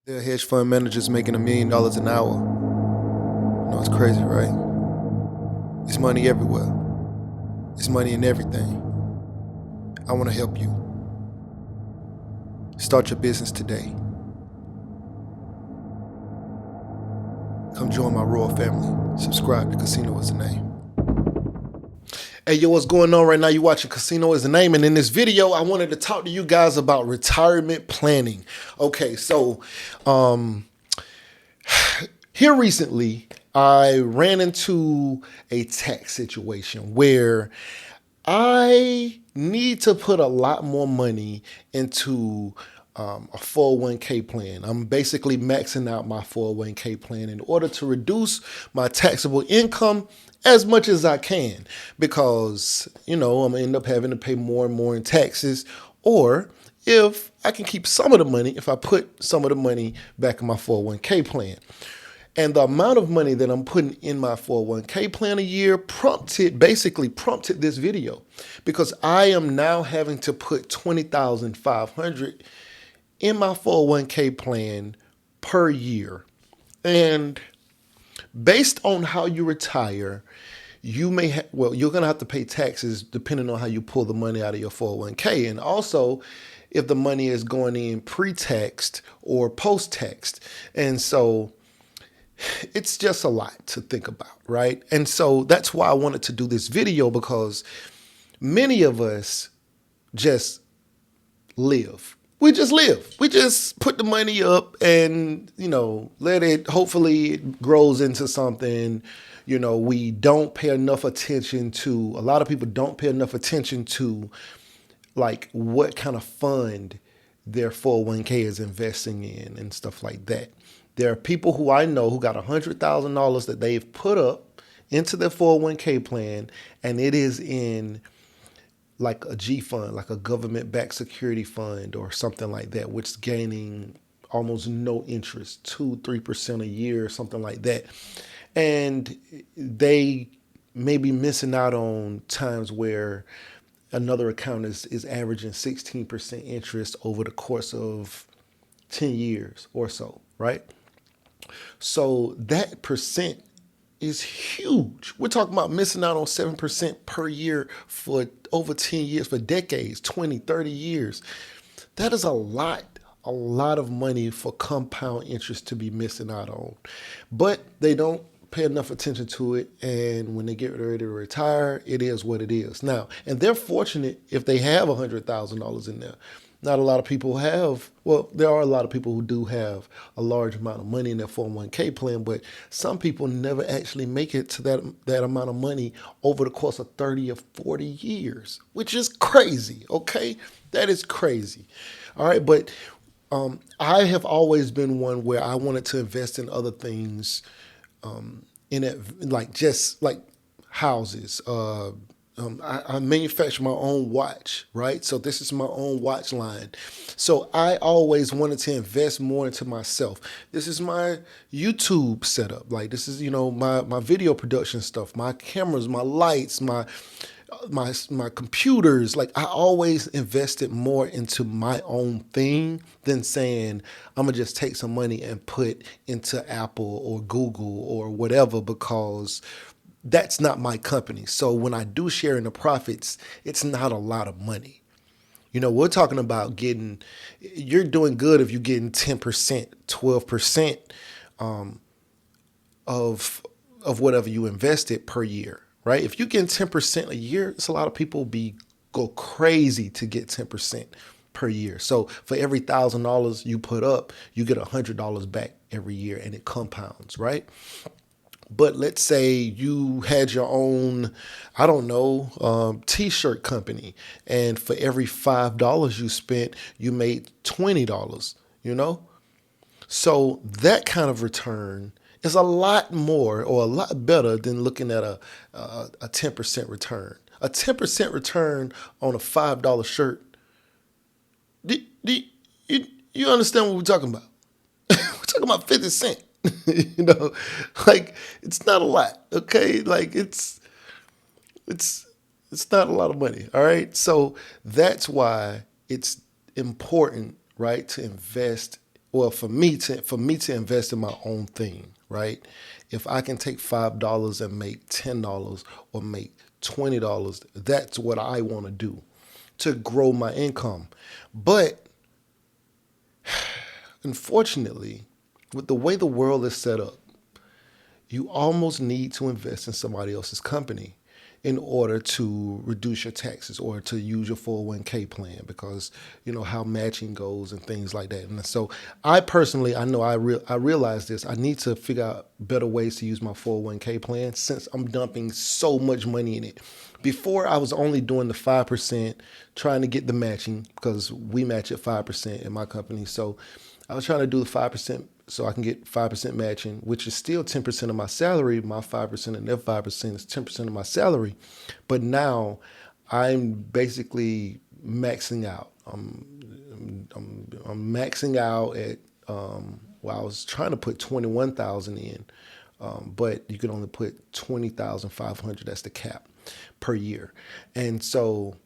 There are hedge fund managers making $1 million an hour. You know, it's crazy, right? It's money everywhere. It's money in everything. I want to help you. Start your business today. Come join my royal family. Subscribe to Casino is the Name. Hey, yo, what's going on right now? You're watching Casino is the Name, and in this video, I wanted to talk to you guys about retirement planning. Okay, so here recently, I ran into a tax situation where I need to put a lot more money into a 401k plan. I'm basically maxing out my 401k plan in order to reduce my taxable income as much as I can because, I'm going to end up having to pay more and more in taxes. Or if I can keep some of the money, if I put some of the money back in my 401k plan. And the amount of money that I'm putting in my 401k plan a year basically prompted this video because I am now having to put $20,500 in my 401k plan per year. And based on how you retire, you're going to have to pay taxes depending on how you pull the money out of your 401k. And also, if the money is going in pre-taxed or post-taxed. And so it's just a lot to think about, right? And so that's why I wanted to do this video because many of us just live. We just live. We just put the money up and, let it, hopefully it grows into something. We don't pay enough attention to, a lot of people don't pay enough attention to like what kind of fund their 401k is investing in and stuff like that. There are people who I know who got $100,000 that they've put up into their 401k plan, and it is in like a G fund, like a government-backed security fund or something like that, which is gaining almost no interest, 2-3% a year or something like that. And they may be missing out on times where another account is averaging 16% interest over the course of 10 years or so, right? So that percent is huge. We're talking about missing out on 7% per year for over 10 years, for decades, 20, 30 years. That is a lot of money for compound interest to be missing out on. But they don't pay enough attention to it. And when they get ready to retire, it is what it is. Now, and they're fortunate if they have $100,000 in there. Not a lot of people have, well, there are a lot of people who do have a large amount of money in their 401k plan, but some people never actually make it to that amount of money over the course of 30 or 40 years, which is crazy, okay? That is crazy. All right, but I have always been one where I wanted to invest in other things in it, like just like houses. I manufacture my own watch, right? So this is my own watch line. So I always wanted to invest more into myself. This is my YouTube setup. Like this is, my video production stuff, my cameras, my lights, my computers. Like I always invested more into my own thing than saying I'm gonna just take some money and put into Apple or Google or whatever because that's not my company. So when I do share in the profits, it's not a lot of money. We're talking about you're doing good if you're getting 10%, 12% of whatever you invested per year, right? If you're getting 10% a year, it's a lot of people go crazy to get 10% per year. So for every $1,000 you put up, you get $100 back every year and it compounds, right? But let's say you had your own, I don't know, t-shirt company. And for every $5 you spent, you made $20, So that kind of return is a lot more or a lot better than looking at a 10% return. A 10% return on a $5 shirt. Do, do, you, you understand what we're talking about? We're talking about 50 cents. you know, like it's not a lot, okay? Like it's it's not a lot of money, all right? So that's why it's important, right, to invest well, for me to invest in my own thing, right? If I can take $5 and make $10 or make $20, that's what I want to do to grow my income. But unfortunately, with the way the world is set up, you almost need to invest in somebody else's company in order to reduce your taxes or to use your 401k plan, because you know how matching goes and things like that. And so I personally, I know I realize this. I need to figure out better ways to use my 401k plan since I'm dumping so much money in it. Before, I was only doing the 5%, trying to get the matching because we match at 5% in my company. So I was trying to do the 5% so I can get 5% matching, which is still 10% of my salary. My 5% and their 5% is 10% of my salary. But now I'm basically maxing out. I'm maxing out at, well, I was trying to put 21,000 in, but you can only put 20,500. That's the cap per year. And so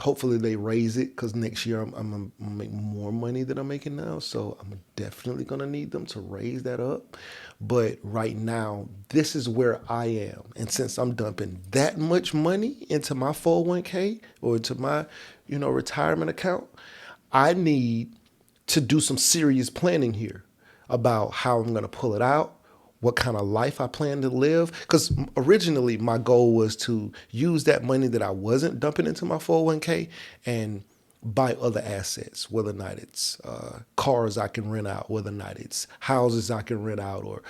hopefully they raise it because next year I'm gonna make more money than I'm making now. So I'm definitely gonna need them to raise that up. But right now, this is where I am. And since I'm dumping that much money into my 401k or into my, retirement account, I need to do some serious planning here about how I'm gonna pull it out, what kind of life I plan to live. Because originally my goal was to use that money that I wasn't dumping into my 401k and buy other assets, whether or not it's cars I can rent out, whether or not it's houses I can rent out, or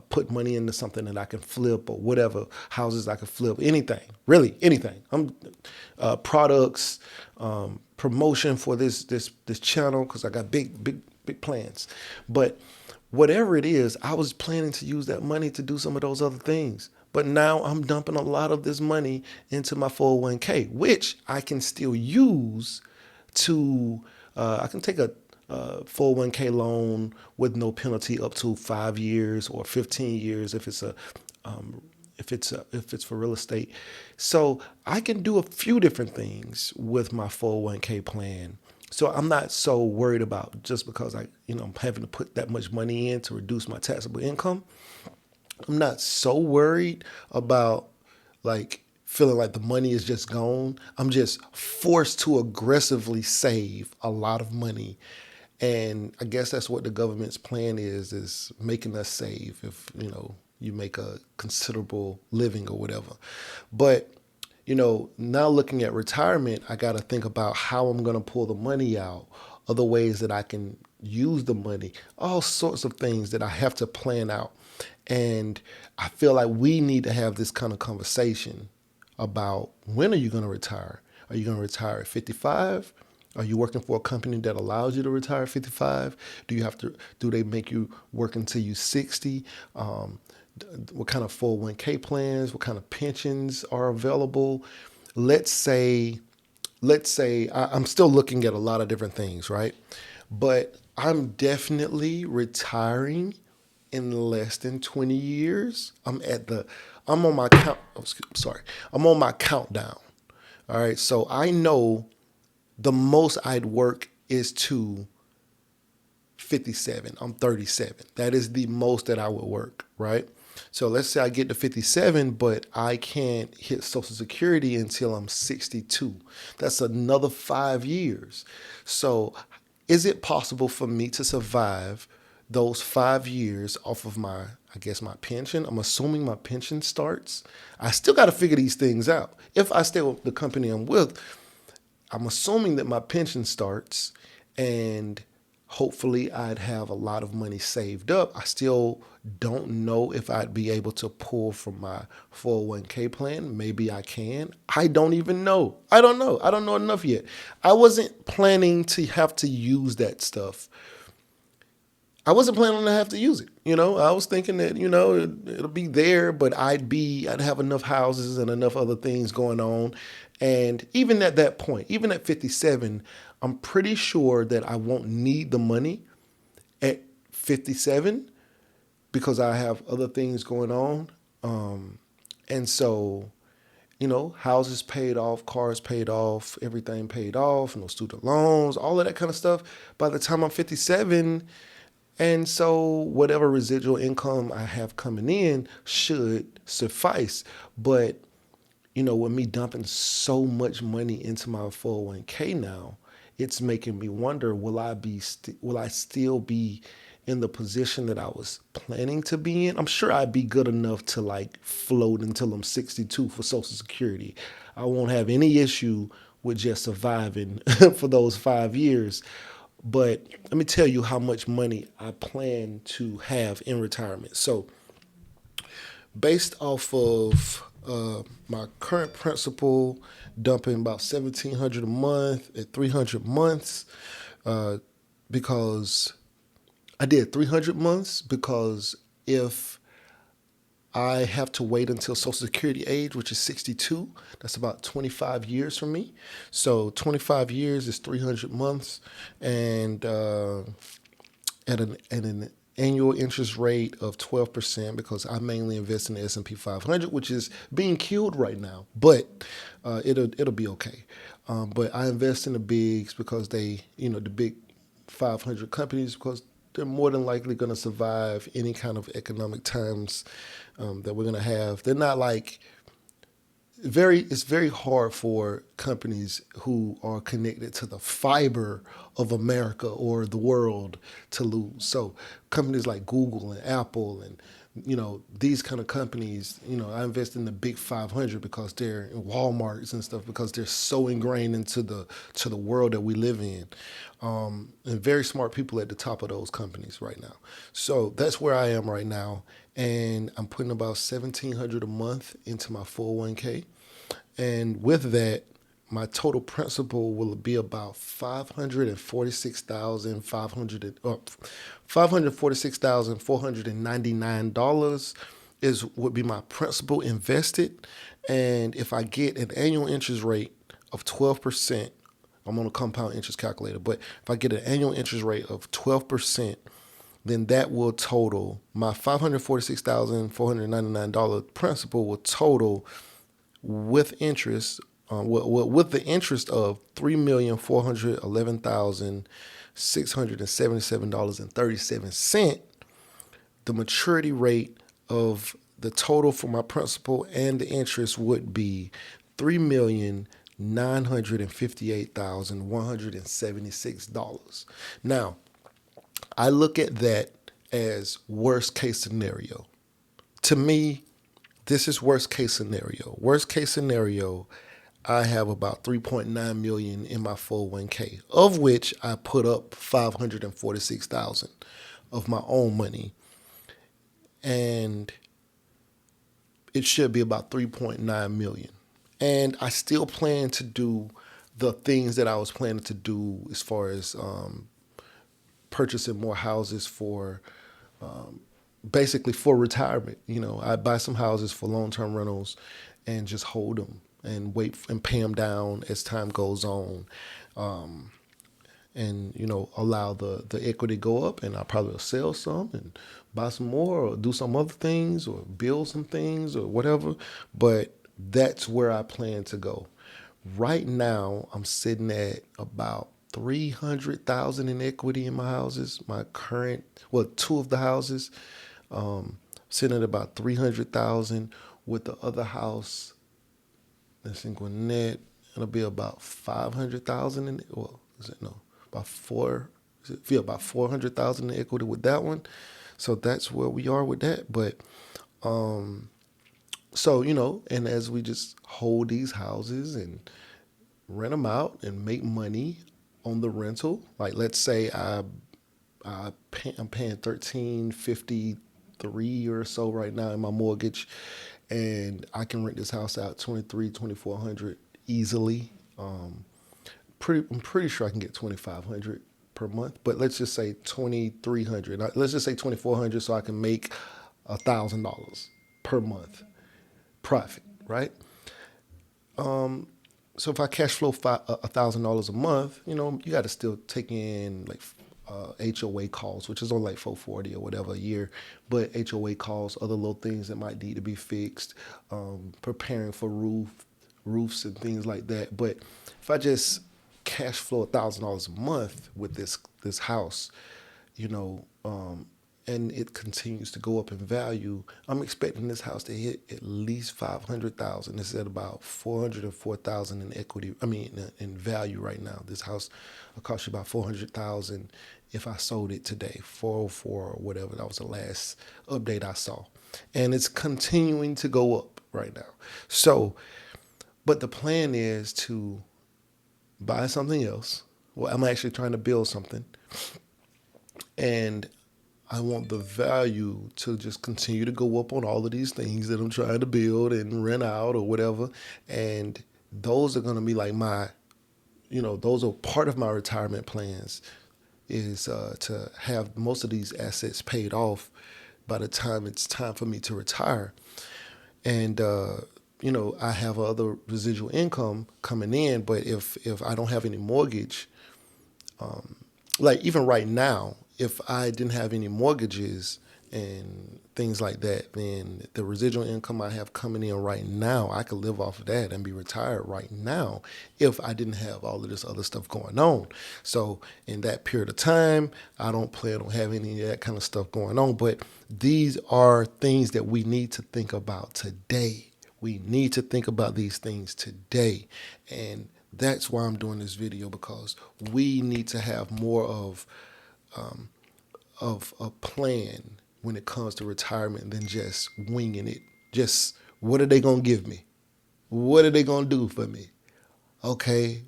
put money into something that I can flip, or whatever, houses I can flip, anything, really anything. I'm products, promotion for this channel, because I got big plans. But whatever it is, I was planning to use that money to do some of those other things. But now I'm dumping a lot of this money into my 401k, which I can still use to, I can take a 401k loan with no penalty up to 5 years or 15 years if it's if it's for real estate. So I can do a few different things with my 401k plan. So I'm not so worried about just because I'm having to put that much money in to reduce my taxable income. I'm not so worried about like feeling like the money is just gone. I'm just forced to aggressively save a lot of money. And I guess that's what the government's plan is making us save if, you make a considerable living or whatever. But, now looking at retirement, I got to think about how I'm going to pull the money out, other ways that I can use the money, all sorts of things that I have to plan out. And I feel like we need to have this kind of conversation about when are you going to retire? Are you going to retire at 55? Are you working for a company that allows you to retire at 55? Do they make you work until you're 60? What kind of 401k plans, what kind of pensions are available? Let's say, I'm still looking at a lot of different things, right? But I'm definitely retiring in less than 20 years. I'm on my count. Oh, sorry. I'm on my countdown. All right. So I know the most I'd work is to 57. I'm 37. That is the most that I would work, right? So let's say I get to 57, but I can't hit Social Security until I'm 62. That's another 5 years. So is it possible for me to survive those 5 years off of my pension? I'm assuming my pension starts. I still got to figure these things out. If I stay with the company I'm with, I'm assuming that my pension starts, and hopefully I'd have a lot of money saved up. I still don't know if I'd be able to pull from my 401k plan. Maybe I can. I don't even know. I don't know. I don't know enough yet. I wasn't planning to have to use that stuff. I wasn't planning to have to use it. I was thinking that, it'll be there, but I'd have enough houses and enough other things going on. And even at that point, even at 57, I'm pretty sure that I won't need the money at 57 because I have other things going on. And so, houses paid off, cars paid off, everything paid off, no student loans, all of that kind of stuff by the time I'm 57. And so whatever residual income I have coming in should suffice. But, with me dumping so much money into my 401k now, it's making me wonder, will I still be in the position that I was planning to be in? I'm sure I'd be good enough to like float until I'm 62 for Social Security. I won't have any issue with just surviving for those 5 years. But let me tell you how much money I plan to have in retirement. So, based off of my current principal, dumping about 1,700 a month at 300 months, uh, because I did 300 months because if I have to wait until Social Security age, which is 62. That's about 25 years for me. So 25 years is 300 months, and at an annual interest rate of 12% because I mainly invest in the S&P 500, which is being killed right now, but it'll be okay. But I invest in the bigs because the big 500 companies, because they're more than likely going to survive any kind of economic times that we're going to have. They're not like it's very hard for companies who are connected to the fiber of America or the world to lose. So companies like Google and Apple and these kind of companies, I invest in the big 500 because they're in Walmarts and stuff because they're so ingrained into the world that we live in. And very smart people at the top of those companies right now. So that's where I am right now, and I'm putting about 1,700 a month into my 401k. And with that, my total principal will be about 546,499 would be my principal invested. And if I get an annual interest rate of 12%, I'm on a compound interest calculator, but if I get an annual interest rate of 12%, then that will total my $546,499 principal will total with interest, with the interest of $3,411,677.37. The maturity rate of the total for my principal and the interest would be $3,958,176. Now, I look at that as worst case scenario. To me, this is worst case scenario. Worst case scenario, I have about 3.9 million in my 401k, of which I put up 546,000 of my own money, and it should be about 3.9 million. And I still plan to do the things that I was planning to do as far as purchasing more houses for basically for retirement. I buy some houses for long-term rentals and just hold them and wait and pay them down as time goes on. And allow the equity go up, and I probably will sell some and buy some more or do some other things or build some things or whatever. But that's where I plan to go. Right now, I'm sitting at about 300,000 in equity in my houses. My current, well, two of the houses, sitting at about 300,000. With the other house that's in Gwinnett, it'll be about 500,000 in. Well, is it no? About four. Feel about 400,000 in equity with that one. So that's where we are with that. But so and as we just hold these houses and rent them out and make money on the rental, like let's say I'm paying 1353 or so right now in my mortgage, and I can rent this house out 2400 easily. I'm pretty sure I can get 2500 per month, but let's just say 2300. Let's just say 2400, so I can make $1,000 per month profit, right? So if I cash flow $1,000 a month, you got to still take in like HOA calls, which is only like 440 or whatever a year. But HOA calls, other little things that might need to be fixed, preparing for roof roofs and things like that. But if I just cash flow $1,000 a month with this house, you know, and it continues to go up in value, I'm expecting this house to hit at least 500,000. It's at about 404,000 in equity. I mean, in value right now. This house will cost you about 400,000 if I sold it today. 404 or whatever. That was the last update I saw, and it's continuing to go up right now. So, but the plan is to buy something else. Well, I'm actually trying to build something, and I want the value to just continue to go up on all of these things that I'm trying to build and rent out or whatever. And those are going to be like those are part of my retirement plans, is to have most of these assets paid off by the time it's time for me to retire. And, I have other residual income coming in, but if I don't have any mortgage, like even right now, if I didn't have any mortgages and things like that, then the residual income I have coming in right now, I could live off of that and be retired right now if I didn't have all of this other stuff going on. So in that period of time, I don't plan on having any of that kind of stuff going on. But these are things that we need to think about today. We need to think about these things today. And that's why I'm doing this video, because we need to have more of a plan when it comes to retirement than just winging it. Just, what are they gonna give me? What are they gonna do for me? Okay,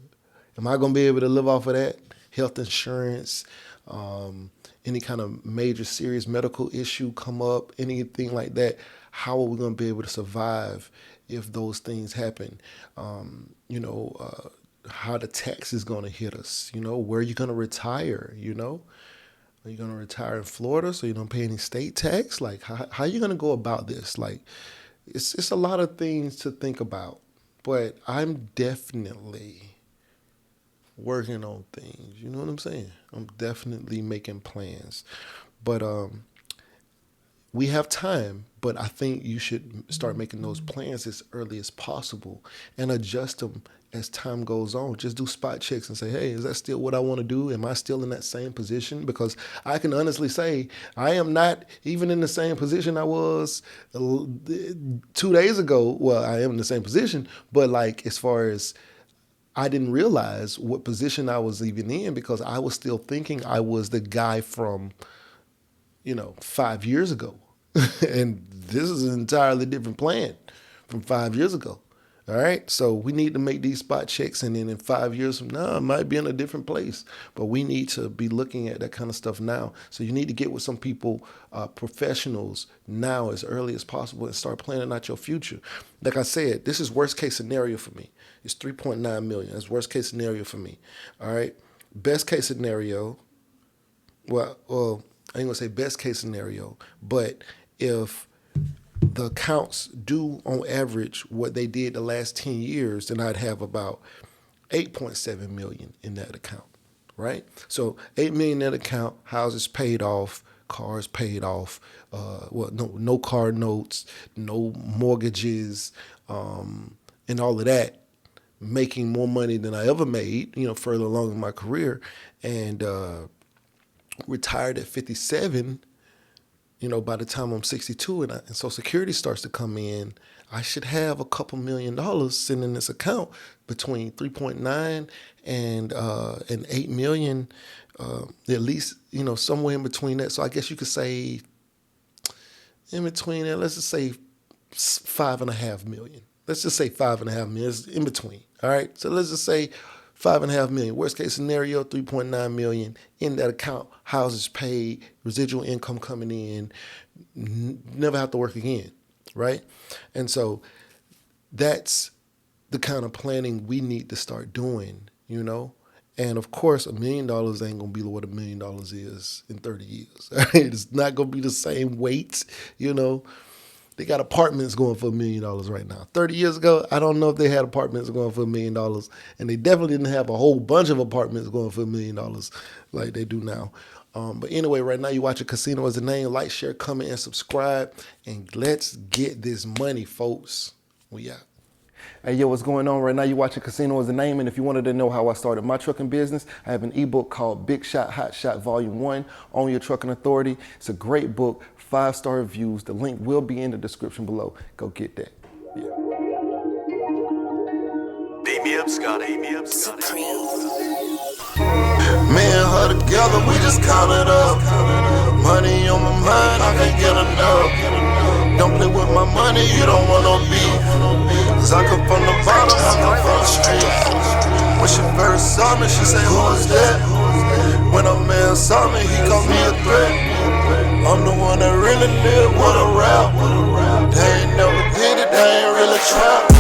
am I gonna be able to live off of that? Health insurance, any kind of major serious medical issue come up, anything like that. How are we gonna be able to survive if those things happen? How the tax is gonna hit us? Where are you gonna retire? Are you going to retire in Florida so you don't pay any state tax? Like, how are you going to go about this? Like, it's a lot of things to think about. But I'm definitely working on things. You know what I'm saying? I'm definitely making plans. But we have time, but I think you should start making those plans as early as possible and adjust them as time goes on. Just do spot checks and say, hey, is that still what I want to do? Am I still in that same position? Because I can honestly say I am not even in the same position I was 2 days ago. Well, I am in the same position, but like as far as, I didn't realize what position I was even in, because I was still thinking I was the guy from 5 years ago. And this is an entirely different plan from 5 years ago. All right. So we need to make these spot checks. And then in 5 years from now, I might be in a different place. But we need to be looking at that kind of stuff now. So you need to get with some people, professionals, now as early as possible and start planning out your future. Like I said, this is worst case scenario for me. It's 3.9 million. That's worst case scenario for me. All right. Best case scenario. Well, I ain't gonna say best case scenario, but if the accounts do on average what they did the last 10 years, then I'd have about 8.7 million in that account, right? So 8 million in that account, houses paid off, cars paid off, no car notes, no mortgages, and all of that, making more money than I ever made, further along in my career, and retired at 57. By the time I'm 62 and Social Security starts to come in, I should have a couple $1,000,000 sitting in this account between 3.9 and 8 million, at least, somewhere in between that. So I guess you could say in between that, let's just say 5.5 million. Let's just say 5.5 million. It's in between. All right. So let's just say 5.5 million. Worst case scenario, 3.9 million in that account. Houses paid, residual income coming in, never have to work again, right? And so that's the kind of planning we need to start doing, And of course, $1,000,000 ain't gonna be what $1,000,000 is in 30 years. It's not gonna be the same weight, They got apartments going for $1,000,000 right now. 30 years ago, I don't know if they had apartments going for $1,000,000, and they definitely didn't have a whole bunch of apartments going for $1,000,000 like they do now. But anyway, right now you watch a Casino as a Name. Like, share, comment, and subscribe, and let's get this money, folks. We out. Hey, yo, what's going on right now? You're watching Casino is the Name, and if you wanted to know how I started my trucking business, I have an ebook called Big Shot, Hot Shot Volume 1, Own Your Trucking Authority. It's a great book, 5-star reviews. The link will be in the description below. Go get that. Yeah. Beat me up, Scotty. Me and her together, we just count it up. Money on my mind, I can't get enough. Don't play with my money, you don't want no beef. Cause I come from the bottom, I come from the street. When she first saw me, she said, who is that? When a man saw me, he called me a threat. I'm the one that really live, wanna rap. They ain't never did it, they ain't really trap.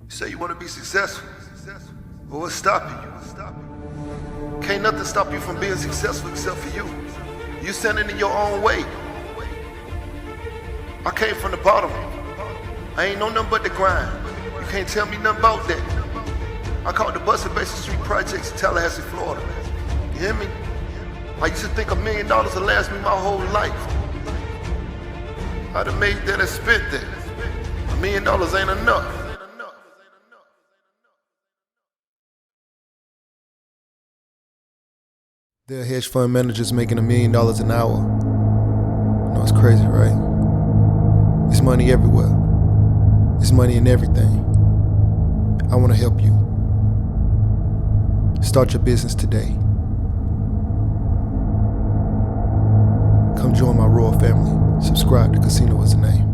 You say you want to be successful, but what's stopping you? Can't nothing stop you from being successful except for you. You standing in your own way. I came from the bottom. I ain't know nothing but the grind. You can't tell me nothing about that. I called the Bus and Basic Street Projects in Tallahassee, Florida. You hear me? I used to think $1 million would last me my whole life. I'd have made that and spent that. $1 million ain't enough. There are hedge fund managers making $1 million an hour. You know, it's crazy, right? It's money everywhere. It's money in everything. I want to help you. Start your business today. Come join my royal family. Subscribe to Casino is the Name.